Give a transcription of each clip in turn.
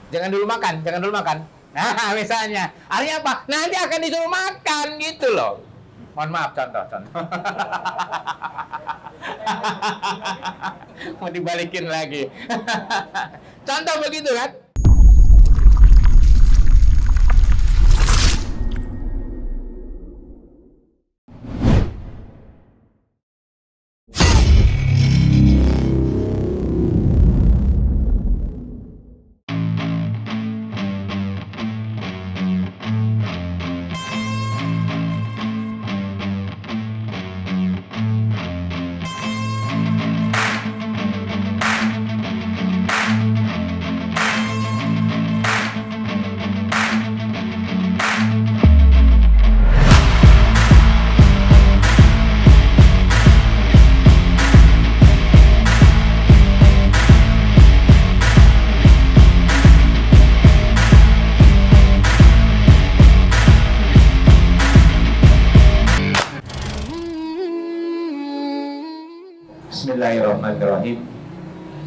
Jangan dulu makan, jangan dulu makan. Nah, misalnya, artinya apa? Nanti akan disuruh makan gitu loh. Mohon maaf, contoh. Mau dibalikin lagi. Contoh begitu kan? Bismillahirrahmanirrahim.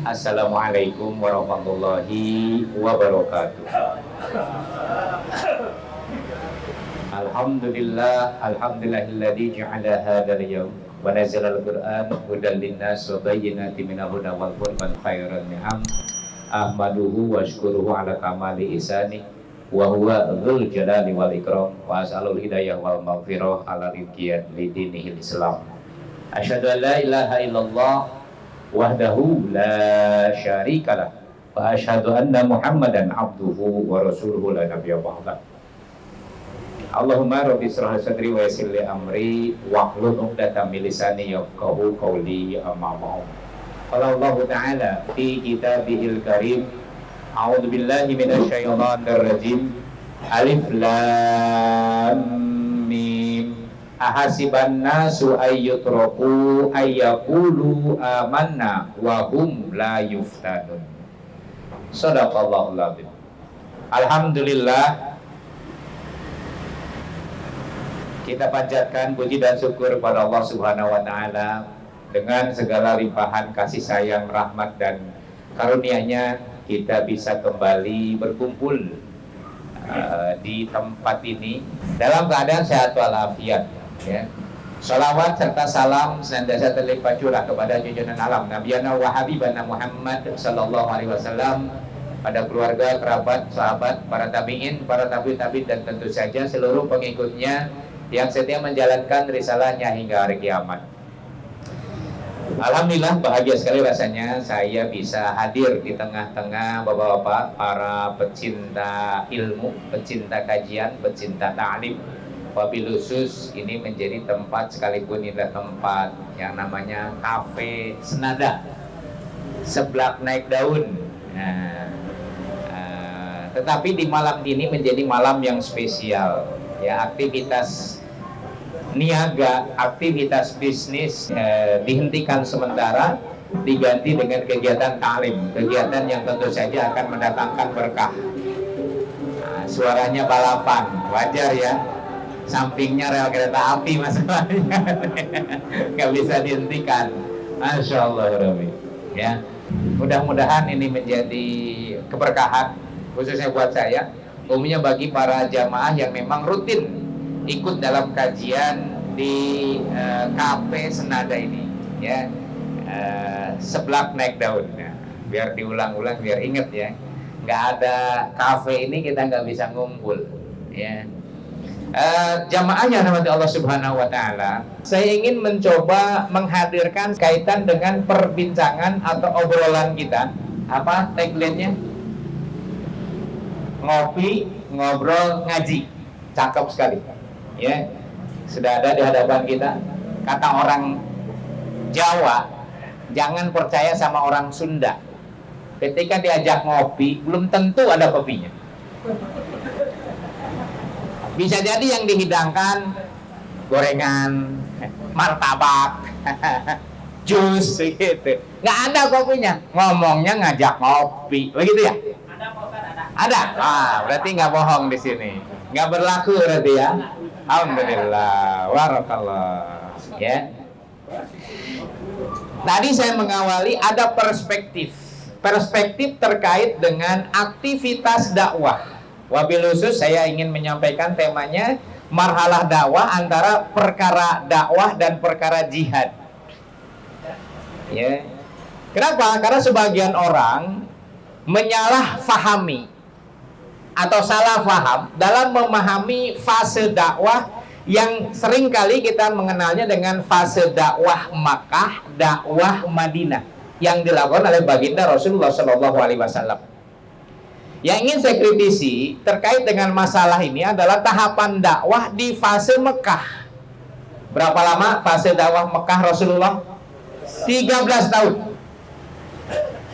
Assalamualaikum warahmatullahi wabarakatuh. Alhamdulillahilladzi ja'ala hadzal yawm wa nazzala al-Qur'an hudan lin-nas wa bayyinatin minal huda wal furqan khairan ni'am ahmaduhu wa syukuruhu ala kamali ihsani wa huwa dzul jalali wal ikram wa as'alul hidayah wal maghfirah ala ridqiyat lidinihil Islam. Asyhadu an la ilaha illallah wahdahu la syarikalah wa asyhadu anna Muhammadan abduhu wa rasuluhu la nabiyya ba'da. Allahumma rabbi israh sadri wa yassir li amri wahlul 'uqdatam min lisani yafqahu qawli amma ba'd. Qala Allah ta'ala fi kitabihil karim a'udzu billahi minasy syaithanir rajim. Alif lam mim. Ahasiban nasu ayyutraku ayyaqulu amanna wa hum la yuftanun. Shadaqallahul adzim. Alhamdulillah, kita panjatkan puji dan syukur kepada Allah Subhanahu wa taala dengan segala limpahan kasih sayang, rahmat dan karunia-Nya kita bisa kembali berkumpul di tempat ini dalam keadaan sehat walafiat. Ya. Salawat serta salam senantiasa terlimpah curah kepada junjungan alam Nabiyana wa Habibana Muhammad sallallahu alaihi wasallam, pada keluarga, kerabat, sahabat, para tabi'in, para tabi'-tabi' dan tentu saja seluruh pengikutnya yang setia menjalankan risalahnya hingga hari kiamat. Alhamdulillah, bahagia sekali rasanya saya bisa hadir di tengah-tengah bapak-bapak, para pecinta ilmu, pecinta kajian, pecinta ta'lim. Wabil khusus ini menjadi tempat, sekalipun ini tempat yang namanya Kafe Senada, seblak naik daun. Tetapi di malam ini menjadi malam yang spesial. Ya, aktivitas niaga, aktivitas bisnis dihentikan sementara, diganti dengan kegiatan ta'lim, kegiatan yang tentu saja akan mendatangkan berkah. Suaranya balapan, wajar ya. Sampingnya rel kereta api masalahnya, nggak bisa dihentikan. Masya Allah, Rabbi. Ya, mudah-mudahan ini menjadi keberkahan khususnya buat saya, umumnya bagi para jamaah yang memang rutin ikut dalam kajian di Kafe Senada ini. Ya, seblak naik daun. Ya, biar diulang-ulang, biar inget ya. Nggak ada kafe ini kita nggak bisa ngumpul. Ya. Jamaah yang dirahmati Allah Subhanahu wa taala, saya ingin mencoba menghadirkan kaitan dengan perbincangan atau obrolan kita. Apa tagline-nya? Ngopi, ngobrol, ngaji. Cakep sekali. Ya. Sudah ada di hadapan kita. Kata orang Jawa, jangan percaya sama orang Sunda. Ketika diajak ngopi, belum tentu ada kopinya. Bisa jadi yang dihidangkan gorengan, martabak, jus gitu. Nggak ada kopinya. Ngomongnya ngajak ngopi, begitu ya? Ada. Berarti nggak bohong di sini. Nggak berlaku berarti ya. Alhamdulillah, warakallah. Ya. Tadi saya mengawali ada perspektif. perspektif terkait dengan aktivitas dakwah. Wabil khusus saya ingin menyampaikan temanya marhalah dakwah antara perkara dakwah dan perkara jihad. Ya. Kenapa? Karena sebagian orang menyalahfahami atau salah faham dalam memahami fase dakwah yang sering kali kita mengenalnya dengan fase dakwah Makkah, dakwah Madinah yang dilakukan oleh baginda Rasulullah SAW. Yang ingin saya kritisi terkait dengan masalah ini adalah tahapan dakwah di fase Mekah. Berapa lama fase dakwah Mekah Rasulullah? 13 tahun.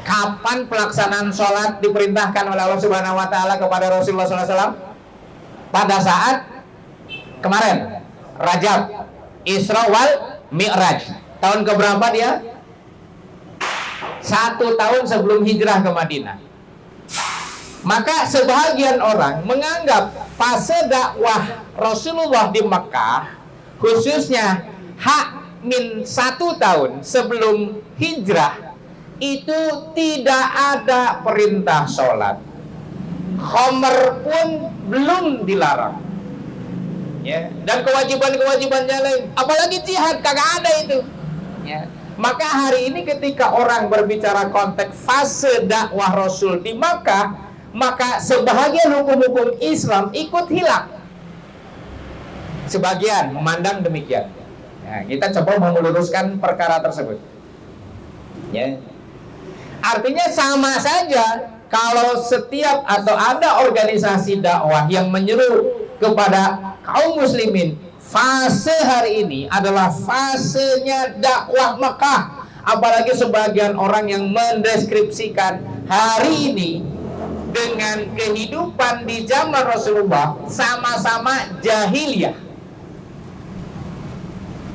Kapan pelaksanaan sholat diperintahkan oleh Allah Subhanahu Wa Taala kepada Rasulullah SAW? Pada saat kemarin Rajab, Isra wal Mi'raj. Tahun keberapa dia? 1 tahun sebelum hijrah ke Madinah. Maka sebagian orang menganggap fase dakwah Rasulullah di Mekah, khususnya H-1 tahun sebelum hijrah, itu tidak ada perintah sholat. Khomer pun belum dilarang. Ya. Dan kewajiban-kewajibannya lain, apalagi jihad, kagak ada itu. Ya. Maka hari ini ketika orang berbicara konteks fase dakwah Rasul di Makkah, maka sebahagian hukum-hukum Islam ikut hilang. Sebagian memandang demikian. Nah, kita coba meluruskan perkara tersebut. Ya. Artinya sama saja kalau setiap atau ada organisasi dakwah yang menyeru kepada kaum muslimin, fase hari ini adalah fasenya dakwah Mekah. Apalagi sebagian orang yang mendeskripsikan hari ini dengan kehidupan di zaman Rasulullah sama-sama jahiliyah.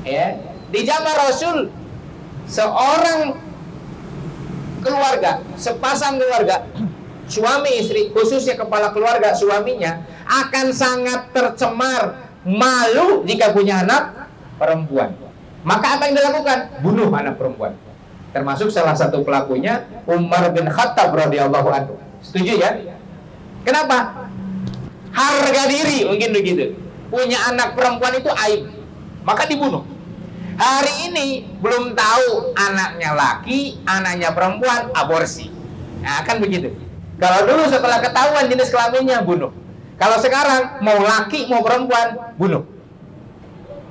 Ya, di zaman Rasul seorang keluarga, sepasang keluarga, suami istri, khususnya kepala keluarga suaminya akan sangat tercemar, malu jika punya anak perempuan. Maka apa yang dilakukan? Bunuh anak perempuan. Termasuk salah satu pelakunya Umar bin Khattab radhiyallahu anhu. Setuju ya? Kenapa? Harga diri mungkin begitu. Punya anak perempuan itu aib, maka dibunuh. Hari ini belum tahu anaknya laki, anaknya perempuan, aborsi. Nah, kan begitu. Kalau dulu setelah ketahuan jenis kelaminnya, bunuh. Kalau sekarang mau laki mau perempuan, bunuh.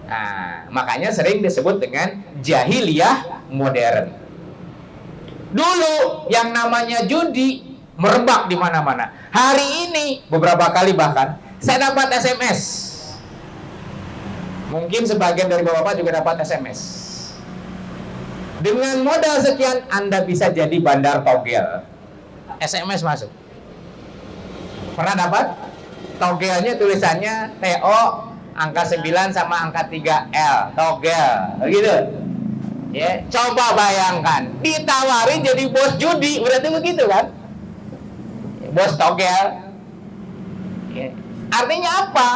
Nah, makanya sering disebut dengan jahiliyah modern. Dulu yang namanya judi merebak di mana-mana. Hari ini beberapa kali bahkan saya dapat SMS. Mungkin sebagian dari bapak-bapak juga dapat SMS. Dengan modal sekian Anda bisa jadi bandar togel. SMS masuk. Pernah dapat? Togelnya tulisannya TO angka 9 sama angka 3L. Togel. Begitu. Ya, coba bayangkan, ditawarin jadi bos judi, berarti begitu kan? Bos togel. Ya. Artinya apa?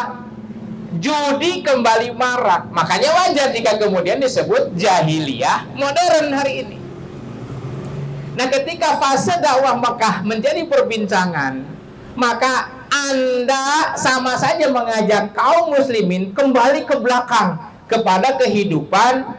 Judi kembali marak. Makanya wajar jika kemudian disebut jahiliyah modern hari ini. Nah, ketika fase dakwah Mekah menjadi perbincangan, maka Anda sama saja mengajak kaum muslimin kembali ke belakang kepada kehidupan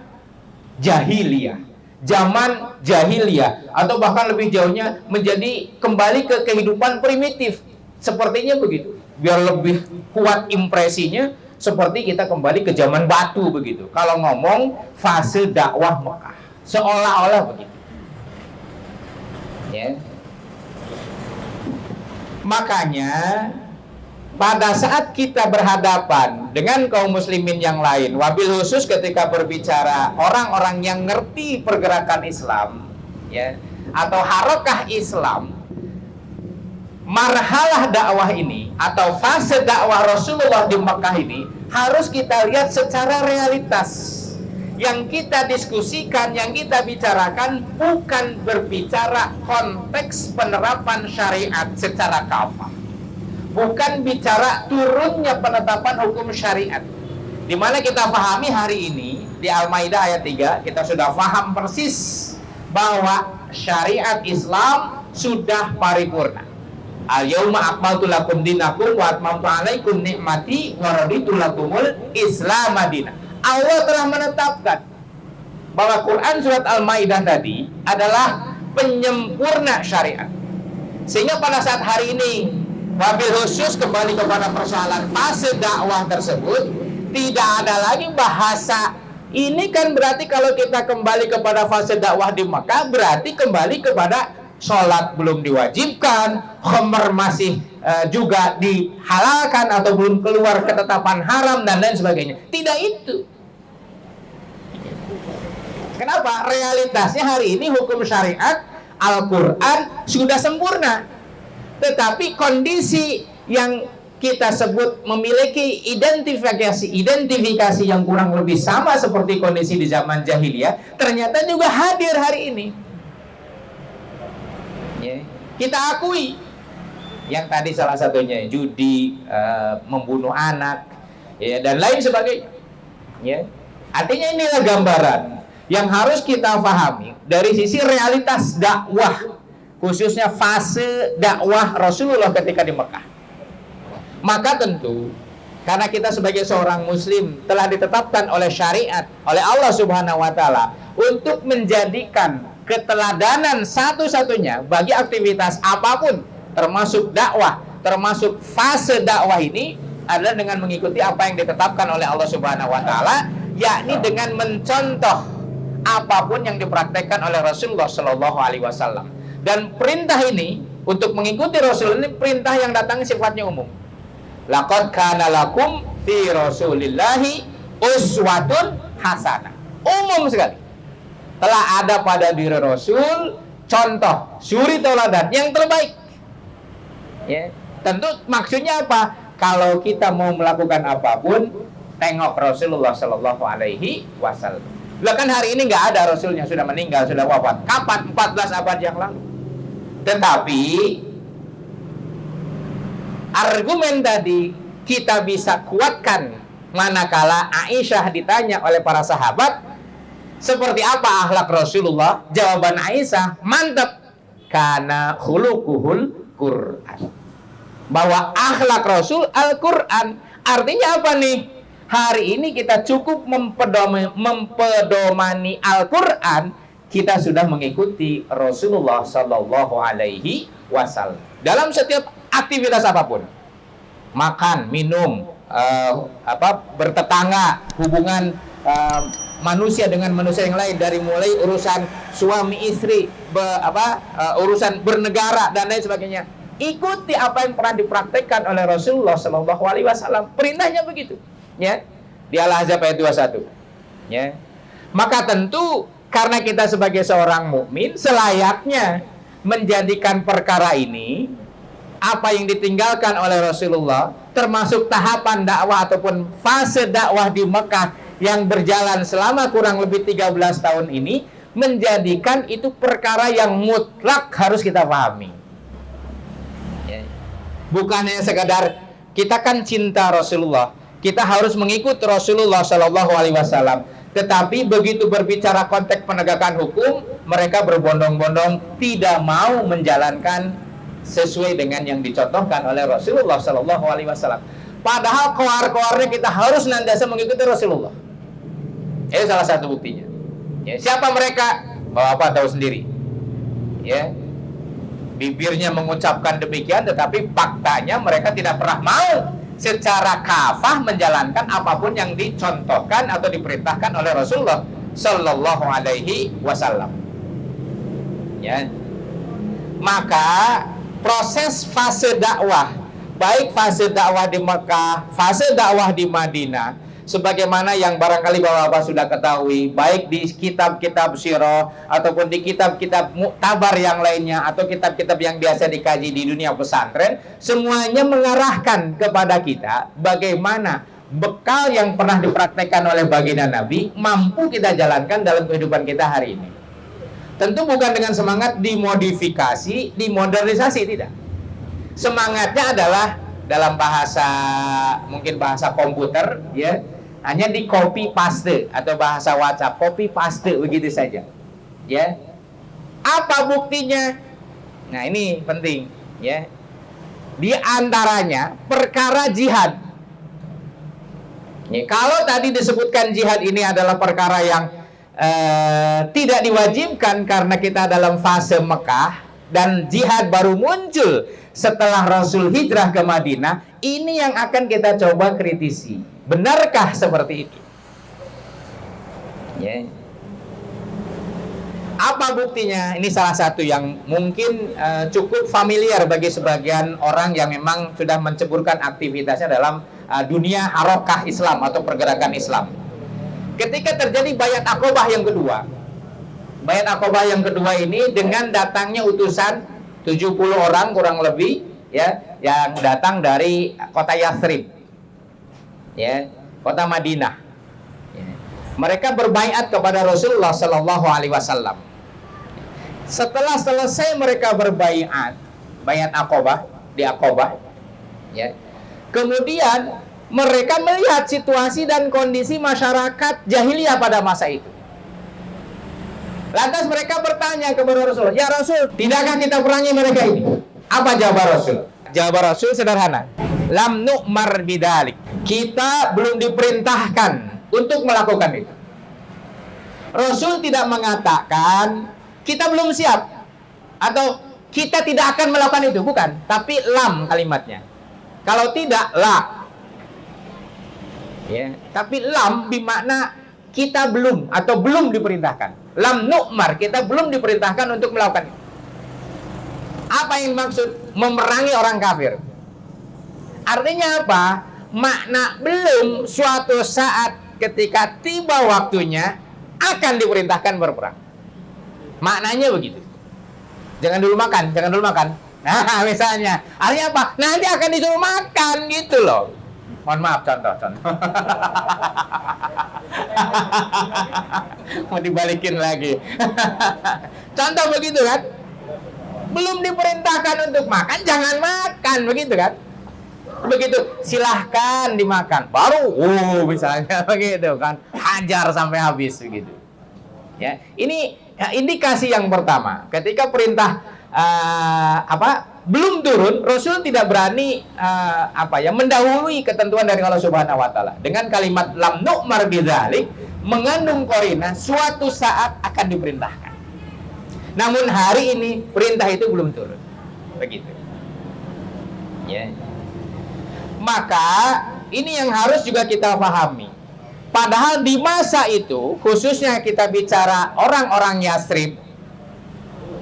jahiliyah, zaman jahiliyah, atau bahkan lebih jauhnya menjadi kembali ke kehidupan primitif. Sepertinya begitu. Biar lebih kuat impresinya, seperti kita kembali ke zaman batu begitu. Kalau ngomong fase dakwah Mekah, seolah-olah begitu. Ya. Makanya pada saat kita berhadapan dengan kaum muslimin yang lain, wabil khusus ketika berbicara orang-orang yang ngerti pergerakan Islam, ya, atau harakah Islam, marhalah dakwah ini atau fase dakwah Rasulullah di Mekah ini harus kita lihat secara realitas. Yang kita diskusikan, yang kita bicarakan bukan berbicara konteks penerapan syariat secara kafah, bukan bicara turunnya penetapan hukum syariat. Di mana kita pahami hari ini di Al-Maidah ayat 3 kita sudah paham persis bahwa syariat Islam sudah paripurna. Al-yauma akmaltu lakum dinakum wa atmamtu alaikum ni'mati wa raditu lakumul Islam madina. Allah telah menetapkan bahwa Quran surat Al-Maidah tadi adalah penyempurna syariat. Sehingga pada saat hari ini, wabil khusus kembali kepada persoalan fase dakwah tersebut, tidak ada lagi bahasa. Ini kan berarti kalau kita kembali kepada fase dakwah di Makkah, berarti kembali kepada sholat belum diwajibkan, khamr masih juga dihalalkan atau belum keluar ketetapan haram dan lain sebagainya. Tidak itu. Kenapa? Realitasnya hari ini hukum syariat Al-Quran sudah sempurna, tetapi kondisi yang kita sebut memiliki identifikasi yang kurang lebih sama seperti kondisi di zaman jahiliyah, ternyata juga hadir hari ini. Kita akui yang tadi salah satunya judi, membunuh anak, ya, dan lain sebagainya. Ya. Artinya inilah gambaran yang harus kita pahami dari sisi realitas dakwah, khususnya fase dakwah Rasulullah ketika di Mekah. Maka tentu karena kita sebagai seorang muslim telah ditetapkan oleh syariat, oleh Allah Subhanahu wa taala untuk menjadikan keteladanan satu-satunya bagi aktivitas apapun, termasuk dakwah, termasuk fase dakwah ini adalah dengan mengikuti apa yang ditetapkan oleh Allah Subhanahu wa taala, yakni dengan mencontoh apapun yang dipraktekkan oleh Rasulullah Shallallahu alaihi wasallam. Dan perintah ini untuk mengikuti Rasul ini perintah yang datang sifatnya umum. Laqad kana lakum fi Rasulillahi uswatun hasanah. Umum sekali. Telah ada pada diri Rasul contoh, suri tauladan yang terbaik. Ya, tentu maksudnya apa? Kalau kita mau melakukan apapun, tengok Rasulullah Shallallahu alaihi wasallam. Lah kan hari ini nggak ada Rasulnya, sudah meninggal, sudah wafat. Kapan? 14 abad yang lalu. Tetapi argumen tadi kita bisa kuatkan manakala Aisyah ditanya oleh para sahabat, seperti apa akhlak Rasulullah? Jawaban Aisyah mantap, karena khuluquhul Quran. Bahwa akhlak Rasul Al-Quran. Artinya apa nih? Hari ini kita cukup mempedomani Al-Quran, kita sudah mengikuti Rasulullah Sallallahu Alaihi Wasallam dalam setiap aktivitas apapun, makan, minum, bertetangga, hubungan manusia dengan manusia yang lain, dari mulai urusan suami istri, urusan bernegara dan lain sebagainya. Ikuti apa yang pernah dipraktekkan oleh Rasulullah Sallallahu Alaihi Wasallam. Perintahnya begitu, ya. Di Al-Ahzab ayat 21. Ya. Maka tentu karena kita sebagai seorang mukmin selayaknya menjadikan perkara ini, apa yang ditinggalkan oleh Rasulullah, termasuk tahapan dakwah ataupun fase dakwah di Mekah yang berjalan selama kurang lebih 13 tahun ini, menjadikan itu perkara yang mutlak harus kita pahami. Bukan hanya sekadar kita kan cinta Rasulullah, kita harus mengikut Rasulullah Shallallahu Alaihi Wasallam. Tetapi begitu berbicara konteks penegakan hukum, mereka berbondong-bondong tidak mau menjalankan sesuai dengan yang dicontohkan oleh Rasulullah Shallallahu Alaihi Wasallam. Padahal koar-koarnya kita harus nantiasa mengikuti Rasulullah. Ini salah satu buktinya. Ya, siapa mereka? Bapak tahu sendiri. Ya, bibirnya mengucapkan demikian, tetapi faktanya mereka tidak pernah mau secara kafah menjalankan apapun yang dicontohkan atau diperintahkan oleh Rasulullah Sallallahu Alaihi Wasallam. Ya, maka proses fase dakwah, baik fase dakwah di Mekah, fase dakwah di Madinah, sebagaimana yang barangkali Bapak-bapak sudah ketahui, baik di kitab-kitab sirah ataupun di kitab-kitab muktabar yang lainnya atau kitab-kitab yang biasa dikaji di dunia pesantren, semuanya mengarahkan kepada kita bagaimana bekal yang pernah dipraktekkan oleh baginda Nabi mampu kita jalankan dalam kehidupan kita hari ini. Tentu bukan dengan semangat dimodifikasi, dimodernisasi, tidak. Semangatnya adalah dalam bahasa, mungkin bahasa komputer, ya, hanya di copy paste, atau bahasa WhatsApp copy paste begitu saja. Ya. Apa buktinya? Nah, ini penting, ya. Di antaranya perkara jihad. Ya, kalau tadi disebutkan jihad ini adalah perkara yang tidak diwajibkan karena kita dalam fase Mekah dan jihad baru muncul setelah Rasul hijrah ke Madinah, ini yang akan kita coba kritisi. Benarkah seperti itu? Ya. Apa buktinya? Ini salah satu yang mungkin cukup familiar bagi sebagian orang yang memang sudah menceburkan aktivitasnya dalam dunia harokah Islam atau pergerakan Islam. Ketika terjadi Bayat Aqobah yang kedua, Bayat Aqobah yang kedua ini dengan datangnya utusan 70 orang kurang lebih, ya, yang datang dari kota Yathrib, ya, kota Madinah. Ya. Mereka berbaiat kepada Rasulullah Shallallahu Alaihi Wasallam. Setelah selesai mereka berbaiat, Bayat Aqobah di Aqobah, ya, kemudian mereka melihat situasi dan kondisi masyarakat jahiliyah pada masa itu. Lantas mereka bertanya kepada Rasul, "Ya Rasul, tidakkah kita perangi mereka ini?" Apa jawaban Rasul? Jawaban Rasul sederhana. Lam nu'mar bidalik. Kita belum diperintahkan untuk melakukan itu. Rasul tidak mengatakan kita belum siap atau kita tidak akan melakukan itu, bukan. Tapi lam kalimatnya. Kalau tidak, la. Ya, tapi lam bermakna kita belum atau belum diperintahkan. Lam nu'mar, kita belum diperintahkan untuk melakukan itu. Apa yang dimaksud? Memerangi orang kafir. Artinya apa? Makna belum, suatu saat ketika tiba waktunya akan diperintahkan berperang. Maknanya begitu. Jangan dulu makan, jangan dulu makan. Nah, misalnya, artinya apa? Nanti akan disuruh makan gitu loh. Mohon maaf, contoh. Mau dibalikin lagi. Contoh begitu kan? Belum diperintahkan untuk makan, jangan makan, begitu kan? Begitu, silahkan dimakan. Baru, misalnya begitu kan, hajar sampai habis begitu. Ya, ini indikasi yang pertama. Ketika perintah belum turun, Rasul tidak berani mendahului ketentuan dari Allah Subhanahu wa taala. Dengan kalimat lam nu'mar bidzalik mengandung qarina suatu saat akan diperintahkan. Namun hari ini perintah itu belum turun. Begitu. Ya. Maka ini yang harus juga kita pahami. Padahal di masa itu, khususnya kita bicara orang-orang Yathrib,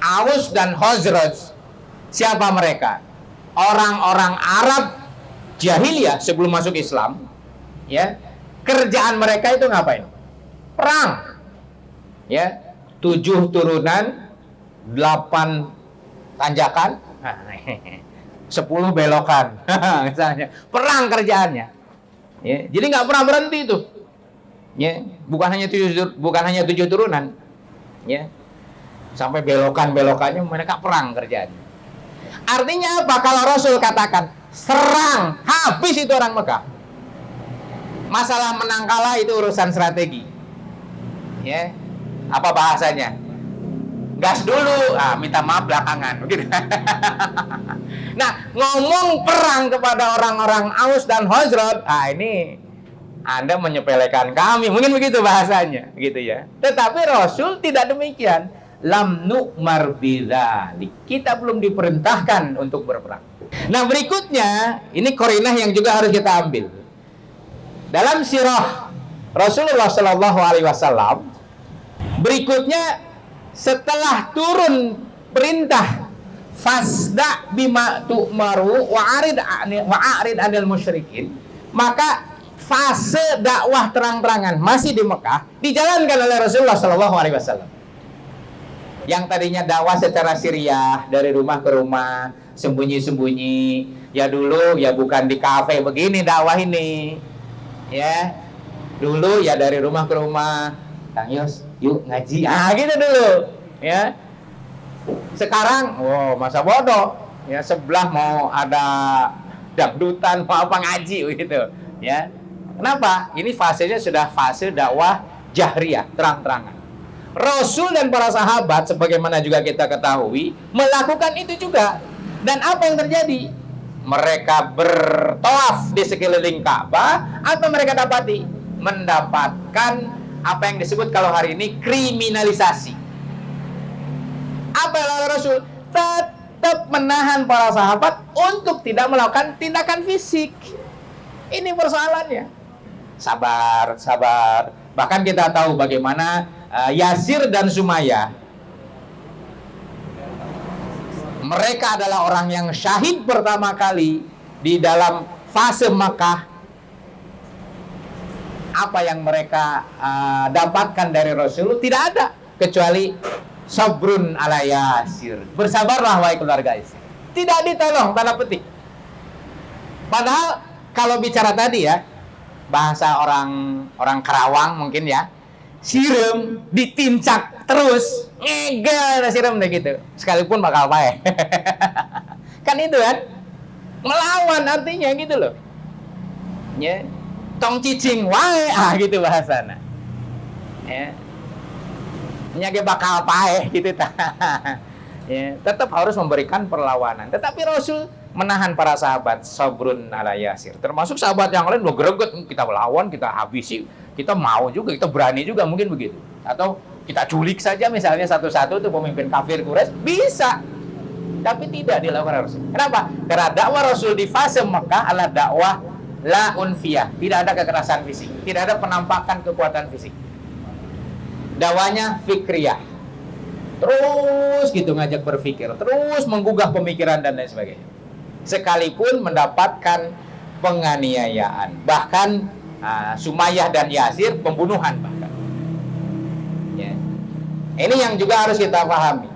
Aus dan Khazraj, siapa mereka? Orang-orang Arab jahiliyah sebelum masuk Islam, ya. Kerjaan mereka itu ngapain? Perang. Ya, 7 turunan, 8 tanjakan, 10 belokan, misalnya. Perang kerjaannya. Ya, jadi nggak pernah berhenti itu. Ya, bukan hanya 7 turunan. Ya. Sampai belokan-belokannya mereka perang kerjaannya. Artinya apa? Kalau Rasul katakan serang, habis itu orang Mekah. Masalah menang kalah itu urusan strategi. Ya. Apa bahasanya? Gas dulu, minta maaf belakangan, begitu. Nah, ngomong perang kepada orang-orang Aus dan Khazraj, ini Anda menyepelekan kami, mungkin begitu bahasanya, gitu ya. Tetapi Rasul tidak demikian. Lam nu'mar bidzalik. Kita belum diperintahkan untuk berperang. Nah, berikutnya, ini qarinah yang juga harus kita ambil. Dalam sirah Rasulullah Shallallahu Alaihi Wasallam, berikutnya setelah turun perintah fasda bima tu'maru wa'arid anil musyrikin, maka fase dakwah terang-terangan masih di Mekah dijalankan oleh Rasulullah Shallallahu Alaihi Wasallam. Yang tadinya dakwah secara siriyah dari rumah ke rumah, sembunyi-sembunyi, ya dulu ya bukan di kafe begini dakwah ini, ya dulu ya dari rumah ke rumah, Kang Yos, yuk ngaji, gitu dulu, ya. Sekarang, masa bodoh, ya sebelah mau ada dangdutan, mau apa ngaji, gitu, ya. Kenapa? Ini fasenya sudah fase dakwah jahriyah, terang-terangan. Rasul dan para sahabat sebagaimana juga kita ketahui melakukan itu juga. Dan apa yang terjadi? Mereka bertawaf di sekeliling Ka'bah. Apa mereka dapati? Mendapatkan apa yang disebut kalau hari ini kriminalisasi. Apa yang dilakukan Rasul? Tetap menahan para sahabat untuk tidak melakukan tindakan fisik. Ini persoalannya. Sabar, sabar. Bahkan kita tahu bagaimana Yasir dan Sumayyah. Mereka adalah orang yang syahid pertama kali di dalam fase Makkah. Apa yang mereka dapatkan dari Rasul tidak ada kecuali sabrun ala Yasir. Bersabarlah wahai keluarga Yasir. Tidak ditolong, tanda petik. Padahal kalau bicara tadi ya, bahasa orang Karawang mungkin ya, sirem ditincak terus, ngegel sirem deh gitu. Sekalipun bakal paeh. Kan itu kan? Melawan artinya gitu loh. Ya. Tong cicing wae gitu bahasana. Ya. Nyage bakal paeh gitu ya, tetap harus memberikan perlawanan. Tetapi Rasul menahan para sahabat, sabrun ala Yasir. Termasuk sahabat yang lain udah greget, kita melawan, kita habisi, kita mau juga, kita berani juga mungkin begitu. Atau kita culik saja misalnya satu-satu tuh pemimpin kafir Quraisy, bisa. Tapi tidak dilakukan Rasul. Kenapa? Karena dakwah Rasul di fase Mekah adalah dakwah la unfiyah, tidak ada kekerasan fisik, tidak ada penampakan kekuatan fisik. Dakwahnya fikriyah, terus gitu ngajak berpikir, terus menggugah pemikiran dan lain sebagainya. Sekalipun mendapatkan penganiayaan, bahkan Sumayyah dan Yasir pembunuhan bahkan. Ya. Ini yang juga harus kita pahami.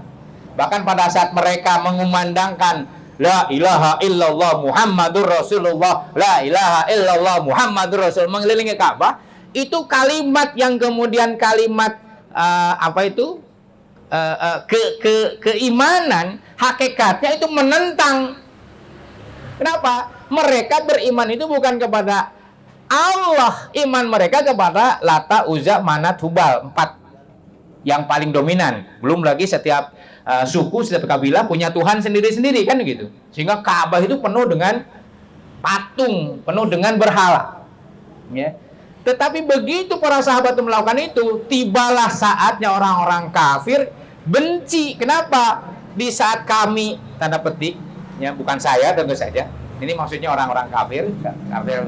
Bahkan pada saat mereka mengumandangkan La ilaha illallah Muhammadur Rasulullah, La ilaha illallah Muhammadur Rasul, mengelilingi Ka'bah, itu kalimat yang kemudian kalimat keimanan, hakikatnya itu menentang. Kenapa? Mereka beriman itu bukan kepada Allah, iman mereka kepada Lata, Uzza, Manat, Hubal, 4 yang paling dominan. Belum lagi setiap suku, setiap kabilah punya Tuhan sendiri-sendiri kan gitu. Sehingga Ka'bah itu penuh dengan patung, penuh dengan berhala. Ya. Tetapi begitu para sahabat melakukan itu, tibalah saatnya orang-orang kafir benci. Kenapa? Di saat kami, tanda petik, ya bukan saya tentu saja. Ini maksudnya orang-orang kafir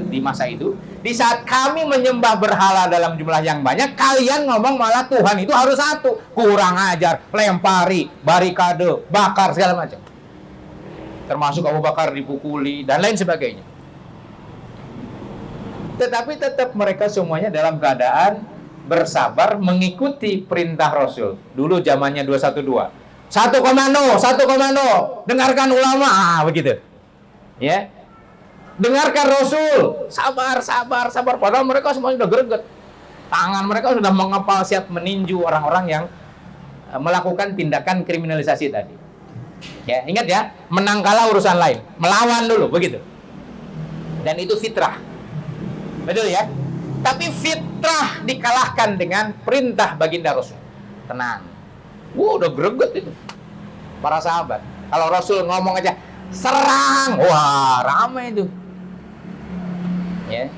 di masa itu. Di saat kami menyembah berhala dalam jumlah yang banyak, kalian ngomong malah Tuhan itu harus satu. Kurang ajar, lempari, barikade, bakar, segala macam. Termasuk Abu Bakar dipukuli, dan lain sebagainya. Tetapi tetap mereka semuanya dalam keadaan bersabar mengikuti perintah Rasul. Dulu zamannya 212. Satu komando, dengarkan ulama, begitu. Ya. Dengarkan Rasul, sabar. Padahal mereka semuanya sudah greget. Tangan mereka sudah mengepal siap meninju orang-orang yang melakukan tindakan kriminalisasi tadi. Ya, ingat ya, menang kalah urusan lain, melawan dulu, begitu. Dan itu fitrah. Betul ya? Tapi fitrah dikalahkan dengan perintah baginda Rasul. Tenang. Udah greget itu para sahabat. Kalau Rasul ngomong aja, serang, wah ramai itu. Ya.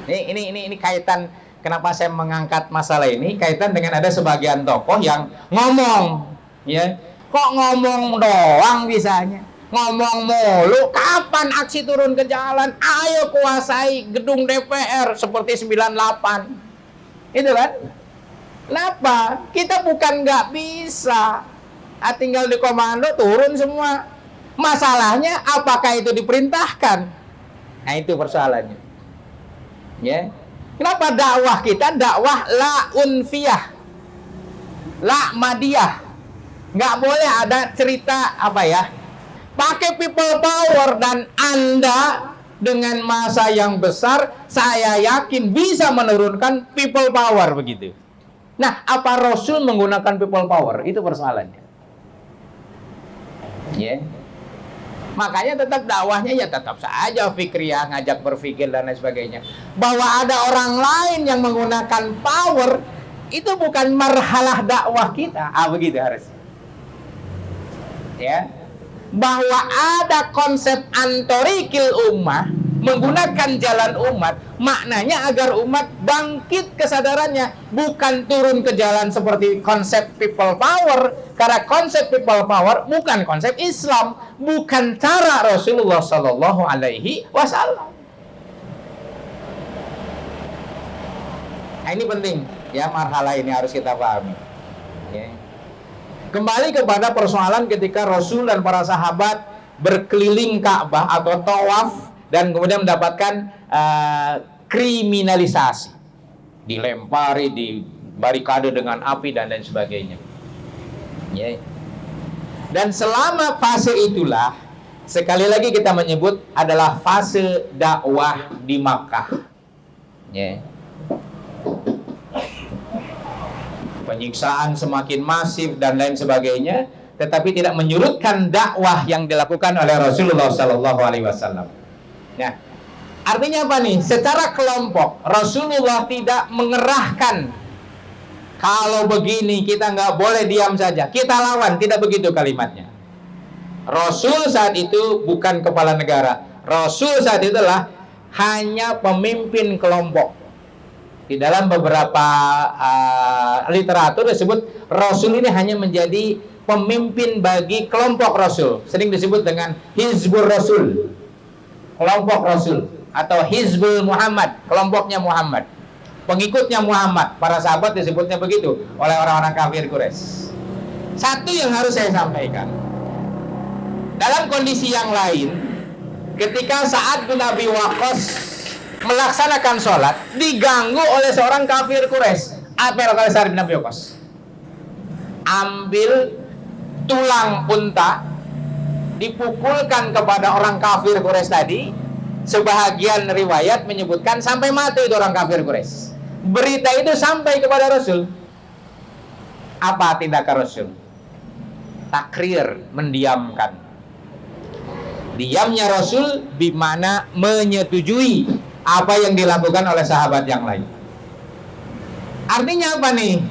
Ini kaitan kenapa saya mengangkat masalah ini, kaitan dengan ada sebagian tokoh yang ngomong, ya. Kok ngomong doang bisanya? Ngomong mulu, kapan aksi turun ke jalan? Ayo kuasai gedung DPR seperti 98. Itu kan? Kenapa? Kita bukan nggak bisa. Tinggal di komando turun semua. Masalahnya apakah itu diperintahkan? Nah itu persoalannya. Ya. Kenapa dakwah kita dakwah la unfiyah, la madiyah? Nggak boleh ada cerita pakai people power, dan Anda dengan masa yang besar saya yakin bisa menurunkan people power begitu. Nah, apa Rasul menggunakan people power? Itu persoalannya. Ya. Makanya tetap dakwahnya ya tetap saja fikriyah, ngajak berpikir dan lain sebagainya. Bahwa ada orang lain yang menggunakan power, itu bukan marhalah dakwah kita. Begitu harus. Ya. Bahwa ada konsep antorikil ummah, menggunakan jalan umat, maknanya agar umat bangkit kesadarannya, bukan turun ke jalan seperti konsep people power. Karena konsep people power bukan konsep Islam, bukan cara Rasulullah Sallallahu Alaihi Wasallam. Nah, ini penting ya, marhalah ini harus kita pahami. Ya. Kembali kepada persoalan ketika Rasul dan para sahabat berkeliling Ka'bah atau tawaf dan kemudian mendapatkan kriminalisasi, dilempari, dibarikade dengan api dan lain sebagainya. Ya. Dan selama fase itulah, sekali lagi kita menyebut adalah fase dakwah di Makkah. Ya. Penyiksaan semakin masif dan lain sebagainya, tetapi tidak menyurutkan dakwah yang dilakukan oleh Rasulullah Sallallahu Alaihi Wasallam. Nah, artinya apa nih? Secara kelompok Rasulullah tidak mengerahkan, kalau begini kita nggak boleh diam saja, kita lawan, tidak begitu kalimatnya. Rasul saat itu bukan kepala negara. Rasul saat itulah hanya pemimpin kelompok. Di dalam beberapa literatur disebut Rasul ini hanya menjadi pemimpin bagi kelompok Rasul. Sering disebut dengan Hizbur Rasul, kelompok Rasul, atau Hizbul Muhammad, kelompoknya Muhammad, pengikutnya Muhammad. Para sahabat disebutnya begitu oleh orang-orang kafir Quraisy. Satu yang harus saya sampaikan, dalam kondisi yang lain, ketika Sa'ad bin Abi Waqqas melaksanakan sholat, diganggu oleh seorang kafir Quraisy. Apa yang dilakukan Sa'ad bin Abi Waqqas? Ambil tulang unta, dipukulkan kepada orang kafir Quraisy tadi. Sebahagian riwayat menyebutkan sampai mati itu orang kafir Quraisy. Berita itu sampai kepada Rasul. Apa tindakan Rasul? Takrir, mendiamkan. Diamnya Rasul bimana menyetujui apa yang dilakukan oleh sahabat yang lain. Artinya apa nih?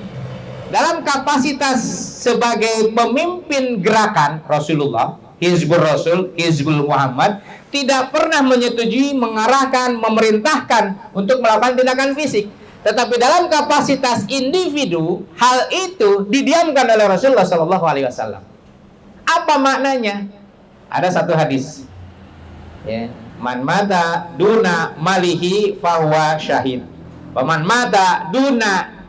Dalam kapasitas sebagai pemimpin gerakan Rasulullah, Hizbul Rasul, Hizbul Muhammad, tidak pernah menyetujui, mengarahkan, memerintahkan untuk melakukan tindakan fisik. Tetapi dalam kapasitas individu, hal itu didiamkan oleh Rasulullah SAW. Apa maknanya? Ada satu hadis. Ya. Man mata duna malihi fahuwa syahid. Waman mata duna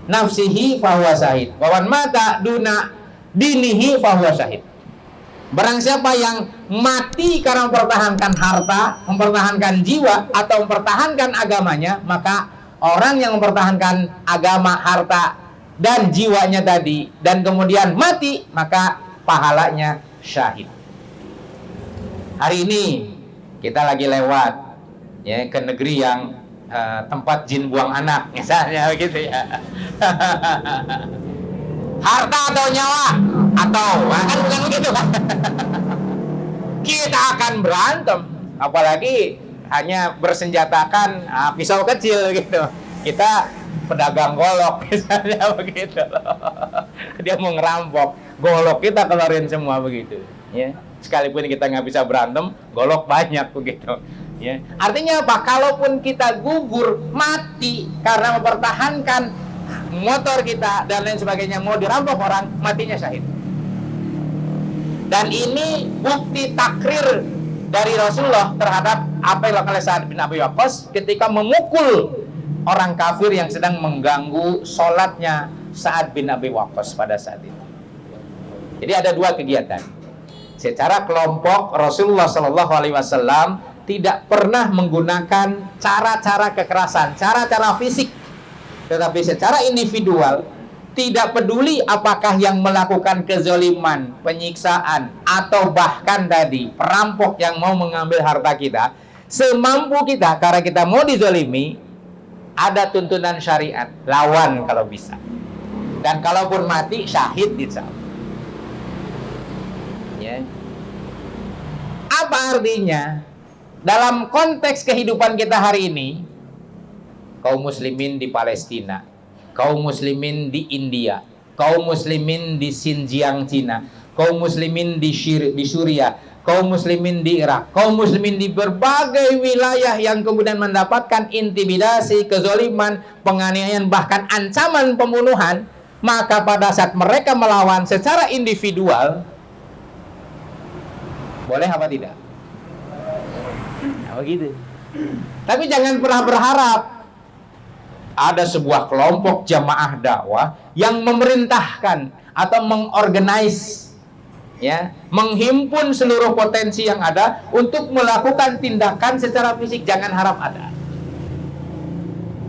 nafsihi fahuwa syahid. Waman mata duna dinihi fahuwa syahid. Barang siapa yang mati karena mempertahankan harta, mempertahankan jiwa, atau mempertahankan agamanya, maka orang yang mempertahankan agama, harta, dan jiwanya tadi, dan kemudian mati, maka pahalanya syahid. Hari ini kita lagi lewat ya ke negeri yang tempat jin buang anak, misalnya begitu ya. Harta atau nyawa, atau kan bukan begitu kan? Kita akan berantem, apalagi hanya bersenjatakan pisau kecil gitu. Kita pedagang golok misalnya begitu. Dia mau ngerampok, golok kita keluarin semua begitu ya. Sekalipun kita nggak bisa berantem, golok banyak begitu ya. Artinya apa? Kalaupun kita gugur, mati karena mempertahankan motor kita dan lain sebagainya, mau dirampok orang, matinya syahid. Dan ini bukti takrir dari Rasulullah terhadap apa yang dilakukan oleh Sa'ad bin Abi Waqqas ketika memukul orang kafir yang sedang mengganggu sholatnya Sa'ad bin Abi Waqqas pada saat itu. Jadi ada dua kegiatan. Secara kelompok Rasulullah Shallallahu Alaihi Wasallam tidak pernah menggunakan cara-cara kekerasan, cara-cara fisik, tetapi secara individual, tidak peduli apakah yang melakukan kezaliman, penyiksaan, atau bahkan tadi perampok yang mau mengambil harta kita, semampu kita, karena kita mau dizalimi, ada tuntunan syariat, lawan kalau bisa. Dan kalaupun mati, syahid insya Allah. Ya. Apa artinya? Dalam konteks kehidupan kita hari ini, kaum muslimin di Palestina, kaum muslimin di India, kaum muslimin di Xinjiang Cina, kaum muslimin di Suriah, kaum muslimin di Irak, kaum muslimin di berbagai wilayah yang kemudian mendapatkan intimidasi, kezaliman, penganiayaan, bahkan ancaman pembunuhan. Maka pada saat mereka melawan secara individual, boleh apa tidak? Nah, begitu. Tapi jangan pernah berharap ada sebuah kelompok jamaah dakwah yang memerintahkan atau mengorganize, ya, menghimpun seluruh potensi yang ada untuk melakukan tindakan secara fisik. Jangan harap ada.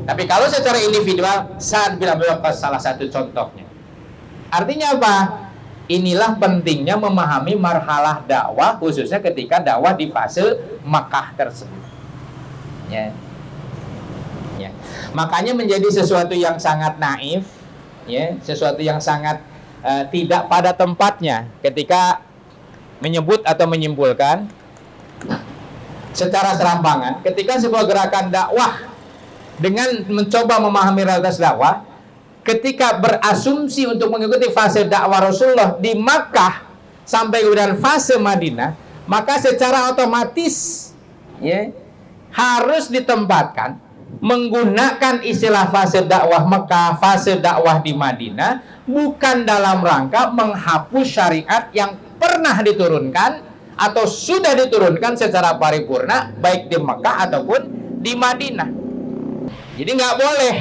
Tapi kalau secara individual, Sa'ad bin Abi Waqqas salah satu contohnya. Artinya apa? Inilah pentingnya memahami marhalah dakwah, khususnya ketika dakwah di fase Makkah tersebut. Ya. Ya. Makanya menjadi sesuatu yang sangat naif, ya, sesuatu yang sangat tidak pada tempatnya ketika menyebut atau menyimpulkan secara serampangan ketika sebuah gerakan dakwah dengan mencoba memahami realitas dakwah, ketika berasumsi untuk mengikuti fase dakwah Rasulullah di Makkah sampai kemudian fase Madinah, maka secara otomatis, ya, harus ditempatkan menggunakan istilah fase dakwah Mekah, fase dakwah di Madinah, bukan dalam rangka menghapus syariat yang pernah diturunkan atau sudah diturunkan secara paripurna baik di Mekah ataupun di Madinah. Jadi nggak boleh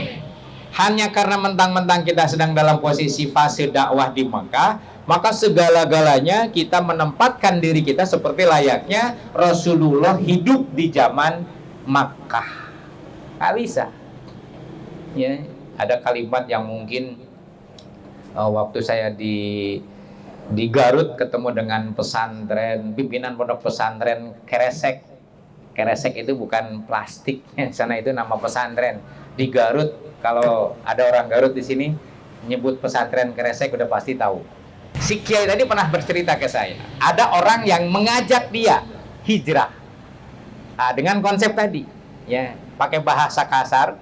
hanya karena mentang-mentang kita sedang dalam posisi fase dakwah di Mekah, maka segala-galanya kita menempatkan diri kita seperti layaknya Rasulullah hidup di zaman Makkah. Nggak bisa. Ya, ada kalimat yang mungkin waktu saya di Garut ketemu dengan pesantren, pimpinan pondok pesantren Keresek. Keresek itu bukan plastik, sana itu nama pesantren. Di Garut, kalau ada orang Garut di sini nyebut pesantren Keresek udah pasti tahu. Si Kiai tadi pernah bercerita ke saya, ada orang yang mengajak dia hijrah. Nah, dengan konsep tadi, ya, pakai bahasa kasar,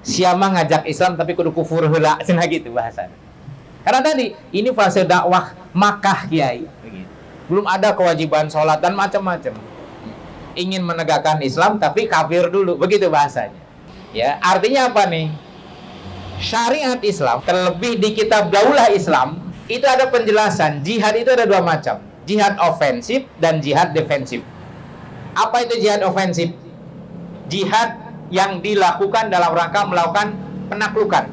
siapa ngajak Islam tapi kudu kufur heula, cenah gitu bahasanya. Karena tadi ini fase dakwah Makkah, Kiai, begitu. Belum ada kewajiban sholat dan macam-macam. Ingin menegakkan Islam tapi kafir dulu, begitu bahasanya. Ya, artinya apa nih? Syariat Islam, terlebih di kitab Daulah Islam, itu ada penjelasan. Jihad itu ada dua macam, jihad ofensif dan jihad defensif. Apa itu jihad ofensif? Jihad yang dilakukan dalam rangka melakukan penaklukan.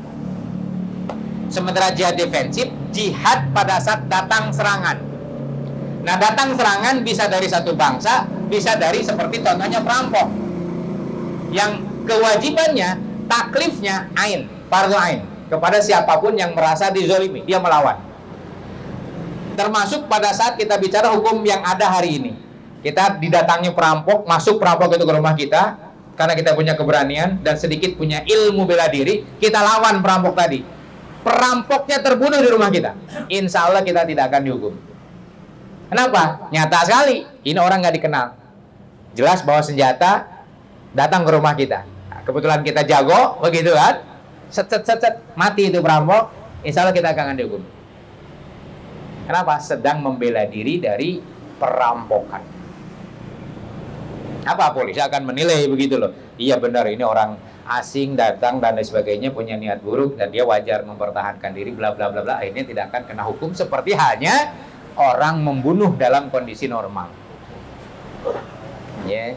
Sementara jihad defensif, jihad pada saat datang serangan. Nah, datang serangan bisa dari satu bangsa, bisa dari seperti contohnya perampok, yang kewajibannya, taklifnya ain, fardhu ain, kepada siapapun yang merasa dizolimi, dia melawan. Termasuk pada saat kita bicara hukum yang ada hari ini. Kita didatangi perampok, masuk perampok itu ke rumah kita, karena kita punya keberanian dan sedikit punya ilmu bela diri, kita lawan perampok tadi. Perampoknya terbunuh di rumah kita, insya Allah kita tidak akan dihukum. Kenapa? Nyata sekali, ini orang nggak dikenal, jelas bawa senjata, datang ke rumah kita. Nah, kebetulan kita jago, begitu kan? Set, mati itu perampok, insya Allah kita akan dihukum. Kenapa? Sedang membela diri dari perampokan. Apa polisi akan menilai begitu loh? Iya benar, ini orang asing datang dan lain sebagainya, punya niat buruk dan dia wajar mempertahankan diri, bla bla bla bla. Akhirnya tidak akan kena hukum seperti hanya orang membunuh dalam kondisi normal. Ya,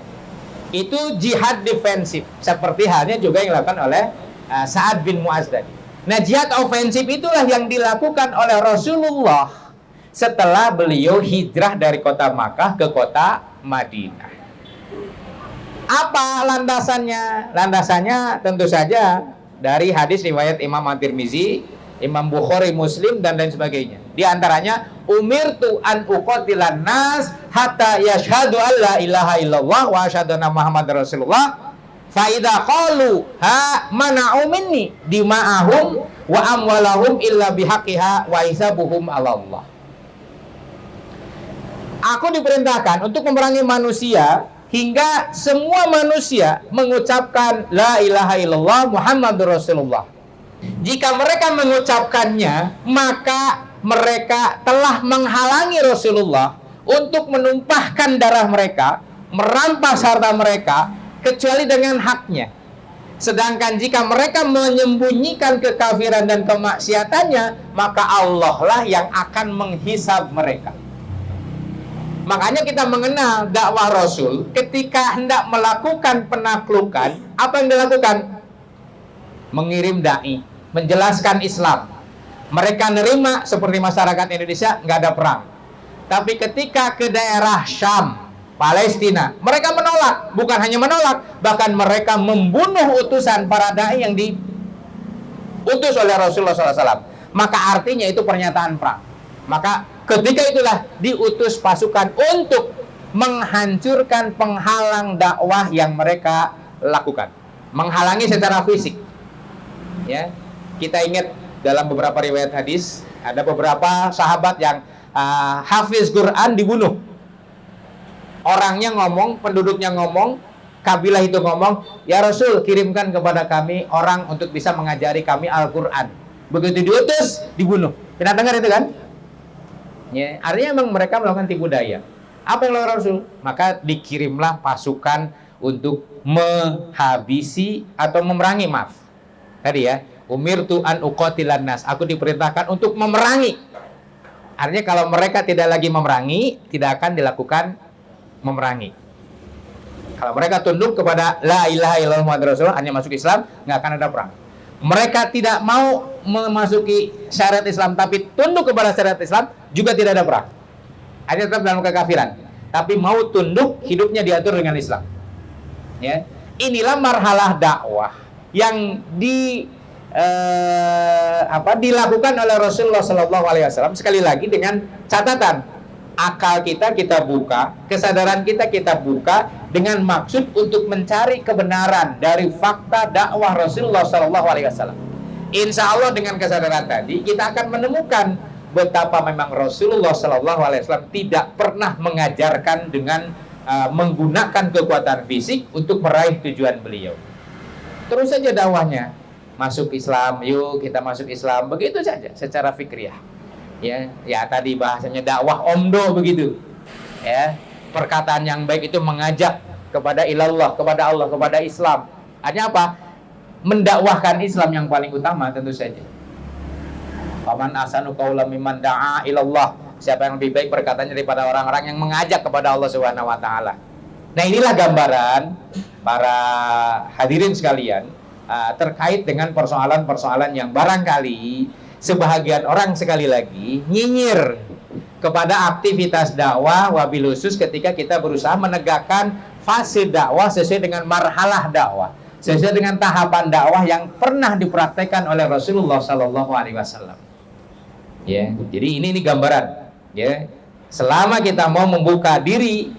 itu jihad defensif, seperti halnya juga yang dilakukan oleh Sa'ad bin Mu'adz tadi. Nah, jihad ofensif itulah yang dilakukan oleh Rasulullah setelah beliau hijrah dari kota Makkah ke kota Madinah. Apa landasannya? Landasannya tentu saja dari hadis riwayat Imam At-Tirmizi, Imam Bukhari, Muslim, dan lain sebagainya. Di antaranya, umirtu an uqatilan nas hatta yashhadu an la ilaha illallah wa asyhadu anna Muhammadar Rasulullah. Fa idza qalu ha mana'u minni dima'ahum wa amwalahum illa bihaqqiha wa hisabuhum 'ala Allah. Aku diperintahkan untuk memerangi manusia hingga semua manusia mengucapkan la ilaha illallah Muhammadur Rasulullah. Jika mereka mengucapkannya, maka mereka telah menghalangi Rasulullah untuk menumpahkan darah mereka, merampas harta mereka, kecuali dengan haknya. Sedangkan jika mereka menyembunyikan kekafiran dan kemaksiatannya, maka Allah lah yang akan menghisab mereka. Makanya kita mengenal dakwah Rasul, ketika hendak melakukan penaklukan, apa yang dilakukan? Mengirim dai, menjelaskan Islam. Mereka nerima seperti masyarakat Indonesia, nggak ada perang. Tapi ketika ke daerah Syam, Palestina, mereka menolak. Bukan hanya menolak, bahkan mereka membunuh utusan para dai yang diutus oleh Rasulullah SAW. Maka artinya itu pernyataan perang. Maka ketika itulah diutus pasukan untuk menghancurkan penghalang dakwah yang mereka lakukan. Menghalangi secara fisik. Ya, kita ingat dalam beberapa riwayat hadis ada beberapa sahabat yang hafiz Quran dibunuh. Orangnya ngomong, penduduknya ngomong, kabilah itu ngomong, ya Rasul kirimkan kepada kami orang untuk bisa mengajari kami Al-Quran. Begitu diutus, dibunuh. Pernah dengar itu kan? Ya, artinya memang mereka melakukan tipu daya. Apa yang dilakukan Rasul? Maka dikirimlah pasukan untuk menghabisi atau memerangi, maaf. Tadi ya, umirtu an uqatilan nas, aku diperintahkan untuk memerangi. Artinya kalau mereka tidak lagi memerangi, tidak akan dilakukan memerangi. Kalau mereka tunduk kepada la ilaha illallah Muhammadur Rasulullah, hanya masuk Islam, nggak akan ada perang. Mereka tidak mau memasuki syariat Islam tapi tunduk kepada syariat Islam, juga tidak ada perang. Hanya tetap dalam kekafiran. Tapi mau tunduk, hidupnya diatur dengan Islam. Ya, inilah marhalah dakwah yang dilakukan oleh Rasulullah SAW. Sekali lagi dengan catatan, akal kita buka, kesadaran kita buka dengan maksud untuk mencari kebenaran dari fakta dakwah Rasulullah SAW. Insya Allah dengan kesadaran tadi kita akan menemukan betapa memang Rasulullah SAW tidak pernah mengajarkan dengan menggunakan kekuatan fisik untuk meraih tujuan beliau. Terus saja dakwahnya, masuk Islam, yuk kita masuk Islam, begitu saja secara fikriah. Ya tadi bahasanya dakwah omdo begitu. Ya, perkataan yang baik itu mengajak kepada ilallah, kepada Allah, kepada Islam. Artinya apa? Mendakwahkan Islam yang paling utama tentu saja. Faman ahsanu qaulan mimman da'a ilallah. Siapa yang lebih baik perkataannya daripada orang-orang yang mengajak kepada Allah Subhanahu wa taala. Nah, inilah gambaran para hadirin sekalian terkait dengan persoalan-persoalan yang barangkali sebahagian orang sekali lagi nyinyir kepada aktivitas dakwah, wabil khusus ketika kita berusaha menegakkan fase dakwah sesuai dengan marhalah dakwah, sesuai dengan tahapan dakwah yang pernah dipraktekkan oleh Rasulullah SAW. Ya, jadi ini gambaran. Ya, selama kita mau membuka diri,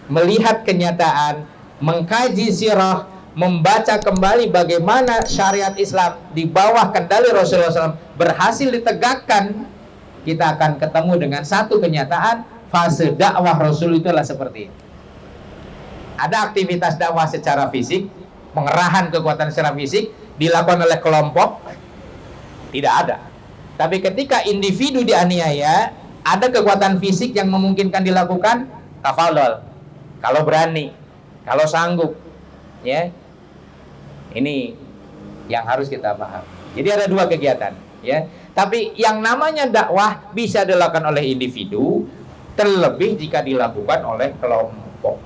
melihat kenyataan, mengkaji sirah, membaca kembali bagaimana syariat Islam di bawah kendali Rasulullah SAW berhasil ditegakkan, kita akan ketemu dengan satu kenyataan, fase dakwah Rasul itu adalah seperti ini. Ada aktivitas dakwah secara fisik, pengerahan kekuatan secara fisik dilakukan oleh kelompok, tidak ada. Tapi ketika individu dianiaya, ada kekuatan fisik yang memungkinkan dilakukan, tafadhol. Kalau berani, kalau sanggup, ya. Ini yang harus kita paham. Jadi ada dua kegiatan, ya. Tapi yang namanya dakwah bisa dilakukan oleh individu, terlebih jika dilakukan oleh kelompok.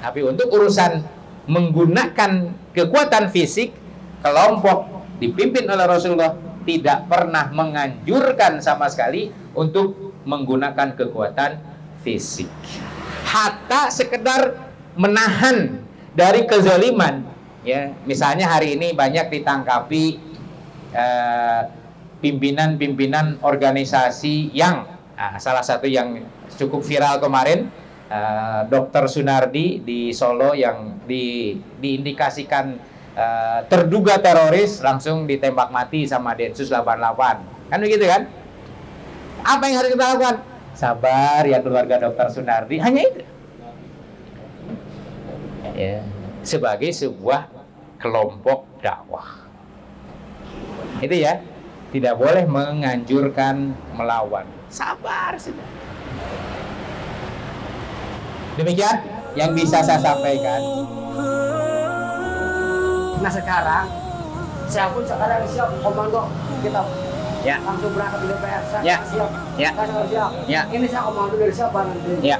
Tapi untuk urusan menggunakan kekuatan fisik, kelompok dipimpin oleh Rasulullah tidak pernah menganjurkan sama sekali untuk menggunakan kekuatan fisik. Hatta sekedar menahan dari kezaliman. Ya, misalnya hari ini banyak ditangkapi pimpinan-pimpinan organisasi yang salah satu yang cukup viral kemarin, Dr. Sunardi di Solo yang diindikasikan terduga teroris langsung ditembak mati sama Densus 88. Kan begitu kan? Apa yang harus kita lakukan? Sabar ya keluarga Dr. Sunardi, hanya itu. Ya, sebagai sebuah kelompok dakwah. Itu ya, tidak boleh menganjurkan melawan. Sabar sudah. Demikian yang bisa saya sampaikan. Nah sekarang, saya pun sekarang siap komando kita Ya. langsung berangkat di DPR. Saya Ya. siap. Ya. Saya siap. Ya. Ini saya komando dari siapa nanti? Ya.